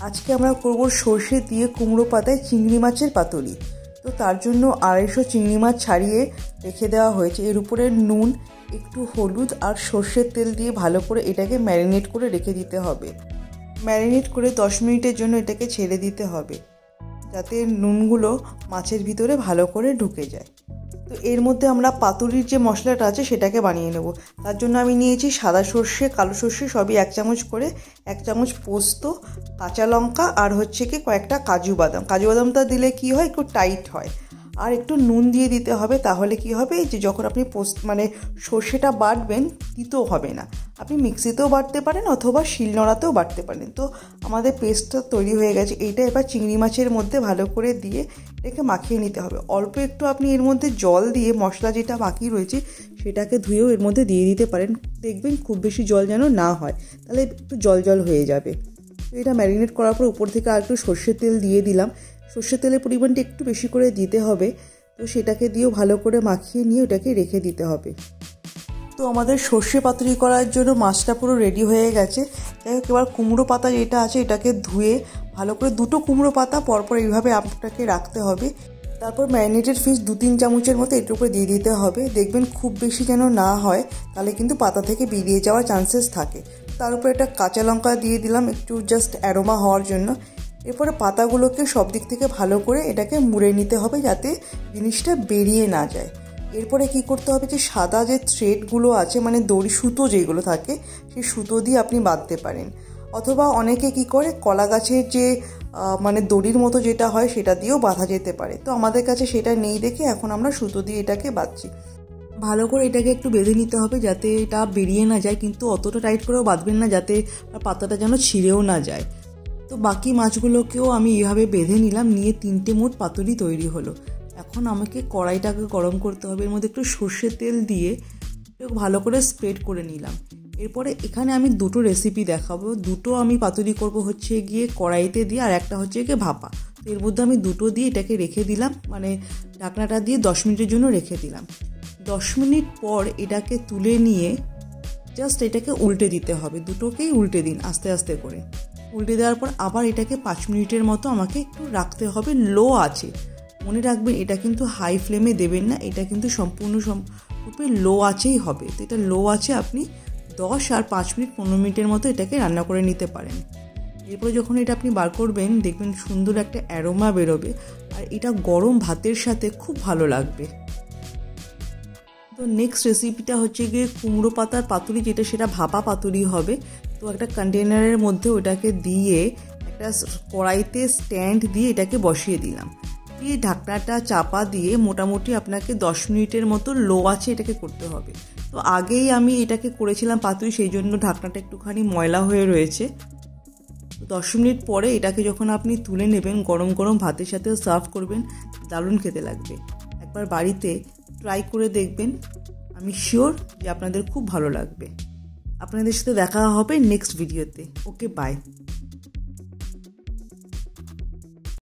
আজকে আমরা করব সর্ষে দিয়ে কুমড়ো পাতায় চিংড়ি মাছের পাতুরি। তো তার জন্য 250 চিংড়ি মাছ ছাড়িয়ে রেখে দেওয়া হয়েছে। এর উপরে নুন, একটু হলুদ আর সর্ষের তেল দিয়ে ভালো করে এটাকে ম্যারিনেট করে রেখে দিতে হবে। ম্যারিনেট করে 10 মিনিটের জন্য এটাকে ছেড়ে দিতে হবে, যাতে নুনগুলো মাছের ভিতরে ভালো করে ঢুকে যায়। তো এর মধ্যে আমরা পাতুরির যে মশলাটা আছে সেটাকে বানিয়ে নেব। তার জন্য আমি নিয়েছি সাদা সর্ষে, কালো সর্ষে সবই 1 চামচ করে, 1 চামচ পোস্ত, কাঁচা লঙ্কা আর হচ্ছে কি কয়েকটা কাজু বাদাম। কাজু বাদামটা দিলে কি হয়, একটু টাইট হয়। আর একটু নুন দিয়ে দিতে হবে, তাহলে কি হবে যে যখন আপনি সর্ষেটা বাটবেন তিতো হবে না। আপনি মিক্সিতেও বাটতে পারেন অথবা শিলনোড়াতেও বাটতে পারেন। তো আমাদের পেস্টটা তৈরি হয়ে গেছে। এইটা এবার চিংড়ি মাছের মধ্যে ভালো করে দিয়ে এটাকে মাখিয়ে নিতে হবে। অল্প একটু আপনি এর মধ্যে জল দিয়ে মশলা যেটা বাকি রয়েছে সেটাকে ধুয়েও এর মধ্যে দিয়ে দিতে পারেন। দেখবেন খুব বেশি জল যেন না হয়, তাহলে একটু জল জল হয়ে যাবে। তো এটা ম্যারিনেট করার পর উপর থেকে আর একটু সর্ষের তেল দিয়ে দিলাম। সর্ষের তেলের পরিমাণটা একটু বেশি করে দিতে হবে। তো সেটাকে দিয়েও ভালো করে মাখিয়ে নিয়ে ওটাকে রেখে দিতে হবে। তো আমাদের সর্ষে পাতুরি করার জন্য মাছটা পুরো রেডি হয়ে গেছে। যাই হোক, এবার কুমড়ো পাতা যেটা আছে এটাকে ধুয়ে ভালো করে 2টো কুমড়ো পাতা পরপর এইভাবে আপনাকে রাখতে হবে। তারপর ম্যারিনেটেড ফিশ 2-3 চামচের মতো এটার উপরে দিয়ে দিতে হবে। দেখবেন খুব বেশি যেন না হয়, তাহলে কিন্তু পাতা থেকে বেরিয়ে যাওয়ার চান্সেস থাকে। তার উপরে একটা কাঁচা লঙ্কা দিয়ে দিলাম একটু জাস্ট অ্যারোমা হওয়ার জন্য। এরপরে পাতাগুলোকে সব দিক থেকে ভালো করে এটাকে মুড়ে নিতে হবে, যাতে জিনিসটা বেরিয়ে না যায়। এরপরে কি করতে হবে, যে সাদা যে থ্রেডগুলো আছে, মানে দড়ি সুতো যেগুলো থাকে, সেই সুতো দিয়ে আপনি বাঁধতে পারেন। অথবা অনেকে কি করে, কলা গাছের যে দড়ির মতো যেটা হয় সেটা দিয়েও বাঁধা যেতে পারে। তো আমাদের কাছে সেটা নেই দেখে এখন আমরা সুতো দিয়ে এটাকে বাঁধছি। ভালো করে এটাকে একটু বেঁধে নিতে হবে যাতে এটা বেরিয়ে না যায়, কিন্তু অতটা টাইট করেও বাঁধবেন না যাতে পাতাটা যেন ছিঁড়েও না যায়। তো বাকি মাছগুলোকেও আমি এইভাবে বেঁধে নিলাম, নিয়ে 3টে মোট পাতুরি তৈরি হলো। এখন আমাকে কড়াইটাকে গরম করতে হবে। এর মধ্যে একটু সর্ষের তেল দিয়ে ভালো করে স্প্রেড করে নিলাম। এরপরে এখানে আমি 2টো রেসিপি দেখাবো। 2টো আমি পাতুরি করব হচ্ছে গিয়ে কড়াইতে দিয়ে, আর একটা হচ্ছে গিয়ে ভাপা। তো এর মধ্যে আমি 2টো দিয়ে এটাকে রেখে দিলাম, ঢাকনাটা দিয়ে 10 মিনিটের জন্য রেখে দিলাম। 10 মিনিট পর এটাকে তুলে নিয়ে জাস্ট এটাকে উল্টে দিতে হবে। দুটোকেই উল্টে দিন আস্তে আস্তে করে। উল্টে দেওয়ার পর আবার এটাকে 5 মিনিটের মতো আমাকে একটু রাখতে হবে লো আছে। মনে রাখবেন এটা কিন্তু হাই ফ্লেমে দেবেন না, এটা কিন্তু সম্পূর্ণরূপে লো আছেই হবে। তো এটা লো আছে আপনি 10 আর 5 মিনিট 15 মিনিটের মতো এটাকে রান্না করে নিতে পারেন। এরপরে যখন এটা আপনি বার করবেন দেখবেন সুন্দর একটা অ্যারোমা বেরোবে, আর এটা গরম ভাতের সাথে খুব ভালো লাগবে। তো নেক্সট রেসিপিটা হচ্ছে গিয়ে কুমড়ো পাতার পাতুরি, যেটা সেটা ভাপা পাতুরি হবে। তো একটা কন্টেনারের মধ্যে ওটাকে দিয়ে একটা কড়াইতে স্ট্যান্ড দিয়ে এটাকে বসিয়ে দিলাম, দিয়ে ঢাকনাটা চাপা দিয়ে মোটামুটি আপনাকে 10 মিনিটের মতো লো আছে এটাকে করতে হবে। তো আগেই আমি এটাকে করেছিলাম পাতুরি, সেই জন্য ঢাকনাটা একটুখানি ময়লা হয়ে রয়েছে। 10 মিনিট পরে এটাকে যখন আপনি তুলে নেবেন, গরম গরম ভাতের সাথে সার্ভ করবেন, দারুণ খেতে লাগবে। একবার বাড়িতে ট্রাই করে দেখবেন, আমি শিওর যে আপনাদের খুব ভালো লাগবে। আপনাদের সাথে দেখা হবে নেক্সট ভিডিওতে। ওকে, বাই।